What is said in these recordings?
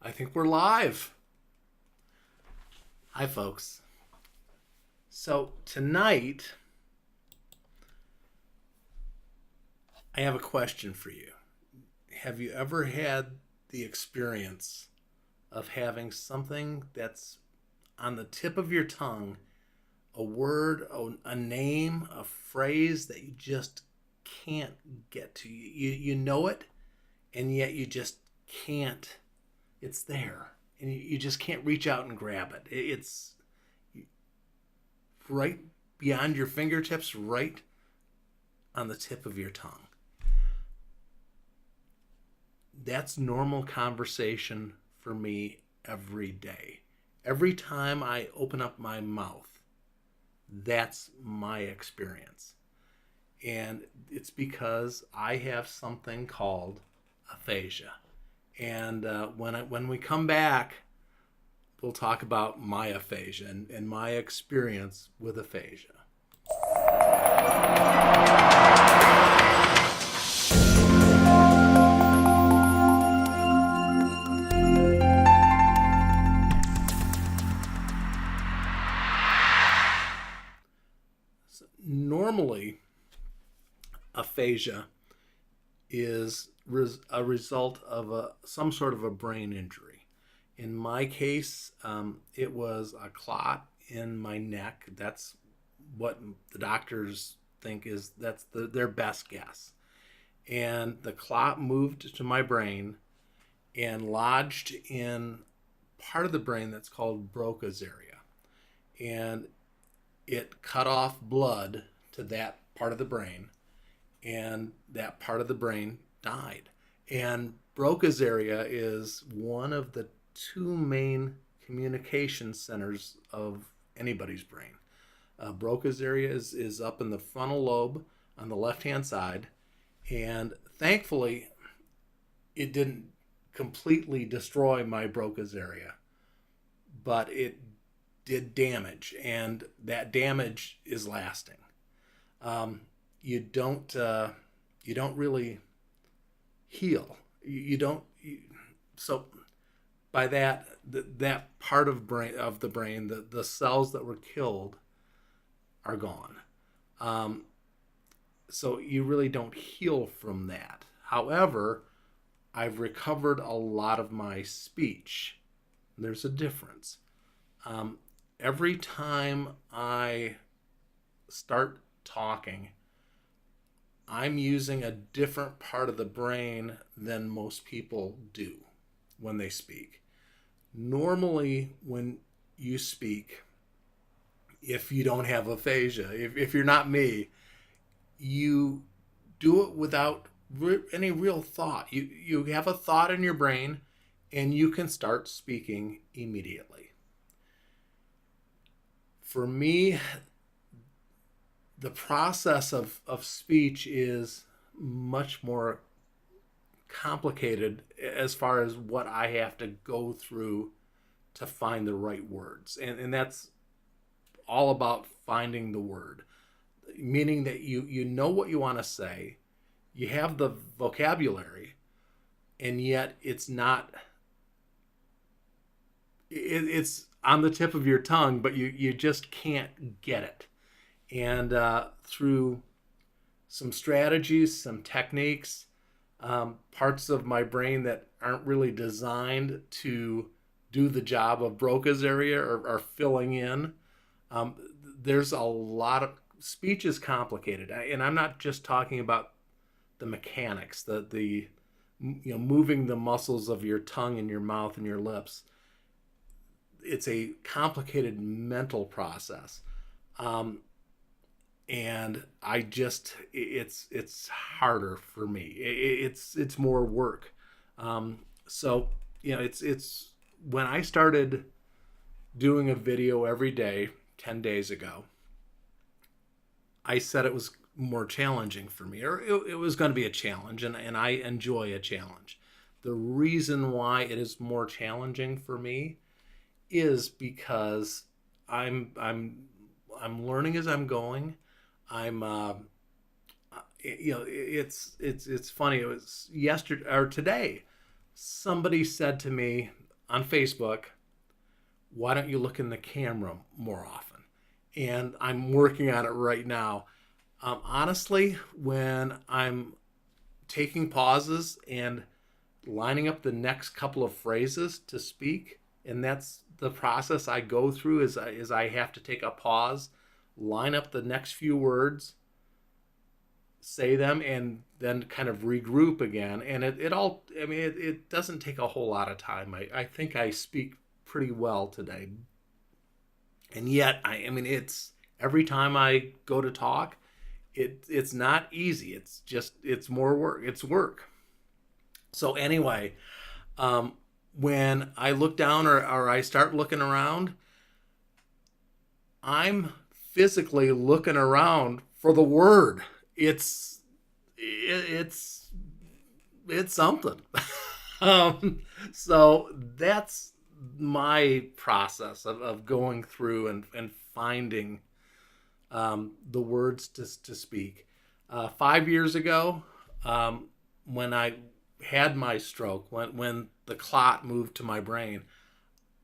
I think we're live. Hi, folks. So tonight, I have a question for you. Have you ever had the experience of having something that's on the tip of your tongue, a word, a name, a phrase that you just can't get to? You know it, and yet you just can't. It's there, and you just can't reach out and grab it. It's right beyond your fingertips, right on the tip of your tongue. That's normal conversation for me every day. Every time I open up my mouth, that's my experience. And it's because I have something called aphasia. And when we come back, we'll talk about my aphasia and my experience with aphasia. Normally, aphasia is a result of some sort of a brain injury. In my case, it was a clot in my neck. That's what the doctors think that's their best guess. And the clot moved to my brain and lodged in part of the brain that's called Broca's area. And it cut off blood to that part of the brain, and that part of the brain died. And Broca's area is one of the two main communication centers of anybody's brain. Broca's area is up in the frontal lobe on the left-hand side, and thankfully it didn't completely destroy my Broca's area, but it did damage, and that damage is lasting. You don't really heal. So by that part of the brain, the cells that were killed are gone. So you really don't heal from that. However, I've recovered a lot of my speech. There's a difference. Every time I start talking, I'm using a different part of the brain than most people do when they speak. Normally, when you speak, if you don't have aphasia, if you're not me, you do it without any real thought. You have a thought in your brain, and you can start speaking immediately. For me, the process of speech is much more complicated as far as what I have to go through to find the right words. And that's all about finding the word, meaning that you know what you want to say, you have the vocabulary, and yet it's on the tip of your tongue, but you just can't get it. And through some strategies, some techniques, parts of my brain that aren't really designed to do the job of Broca's area are filling in. There's a lot of speech is complicated, and I'm not just talking about the mechanics, the moving the muscles of your tongue and your mouth and your lips. It's a complicated mental process. And it's harder for me. It's more work. So it's when I started doing a video every day 10 days ago, I said it was more challenging for me, or it was going to be a challenge, and I enjoy a challenge. The reason why it is more challenging for me is because I'm learning as I'm going. It's funny. It was yesterday or today. Somebody said to me, on Facebook, why don't you look in the camera more often? And I'm working on it right now. Honestly, when I'm taking pauses and lining up the next couple of phrases to speak, and that's the process I go through is I have to take a pause, line up the next few words, say them, and then kind of regroup again. And it all, I mean, it doesn't take a whole lot of time. I think I speak pretty well today. And yet, I mean, it's every time I go to talk, it's not easy. It's just, it's more work. It's work. So anyway, when I look down or I start looking around, I'm physically looking around for the word. It's it's something. So that's my process of going through and finding the words to speak. 5 years ago, when I had my stroke, when the clot moved to my brain,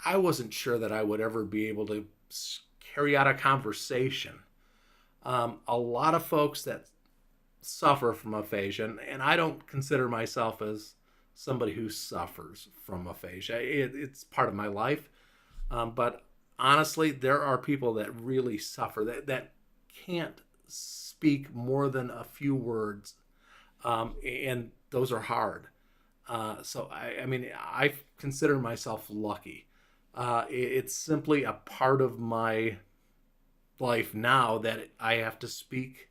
I wasn't sure that I would ever be able to carry out a conversation. A lot of folks that suffer from aphasia, and I don't consider myself as somebody who suffers from aphasia. It's part of my life. But honestly, there are people that really suffer, that can't speak more than a few words. And those are hard. So, I mean, I consider myself lucky. It's simply a part of my life now that I have to speak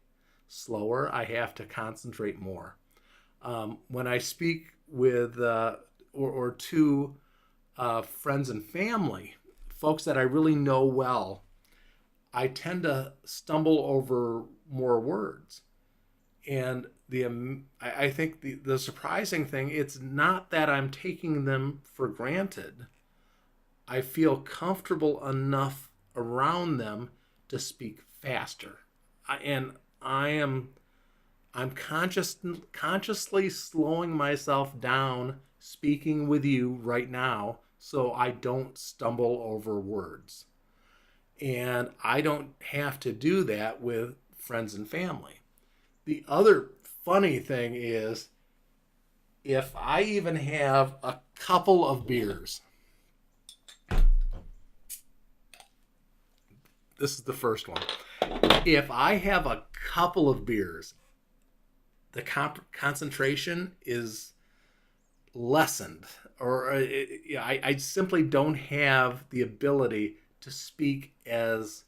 slower. I have to concentrate more. When I speak with or to friends and family, folks that I really know well, I tend to stumble over more words. And I think the surprising thing, it's not that I'm taking them for granted. I feel comfortable enough around them to speak faster. And I'm consciously slowing myself down speaking with you right now so I don't stumble over words. And I don't have to do that with friends and family. The other funny thing is, if I even have a couple of beers, this is the first one. If I have a couple of beers, the concentration is lessened, or I simply don't have the ability to speak as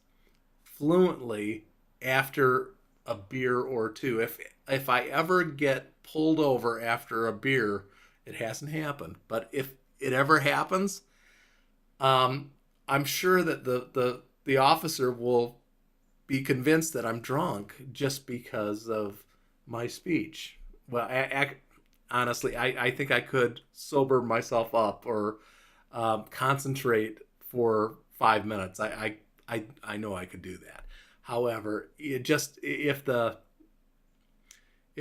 fluently after a beer or two. If I ever get pulled over after a beer, it hasn't happened. But if it ever happens, I'm sure that the officer will be convinced that I'm drunk just because of my speech. Well, honestly, I think I could sober myself up or concentrate for 5 minutes. I know I could do that. However, if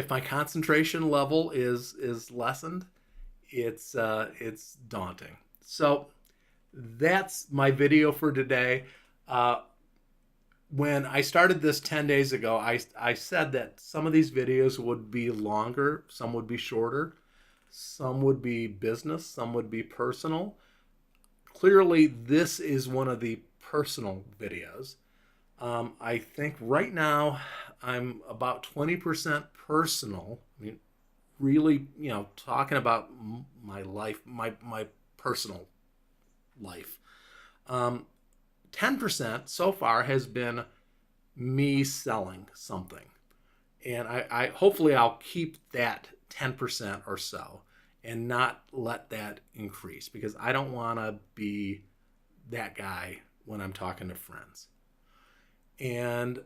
my concentration level is lessened, it's daunting. So that's my video for today. When I started this 10 days ago, I said that some of these videos would be longer, some would be shorter, some would be business, some would be personal. Clearly, this is one of the personal videos. I think right now I'm about 20% personal. I mean, really, talking about my life, my personal life. 10% so far has been me selling something. And I hopefully I'll keep that 10% or so and not let that increase, because I don't want to be that guy when I'm talking to friends. And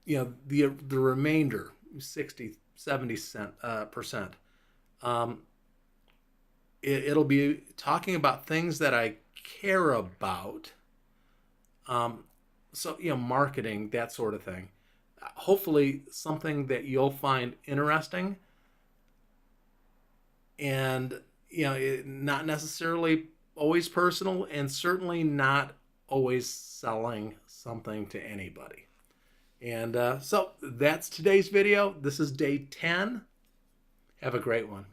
the remainder, 60-70%, it'll be talking about things that I care about. So marketing, that sort of thing. Hopefully something that you'll find interesting, and not necessarily always personal, and certainly not always selling something to anybody. And so that's today's video. This is day 10. Have a great one.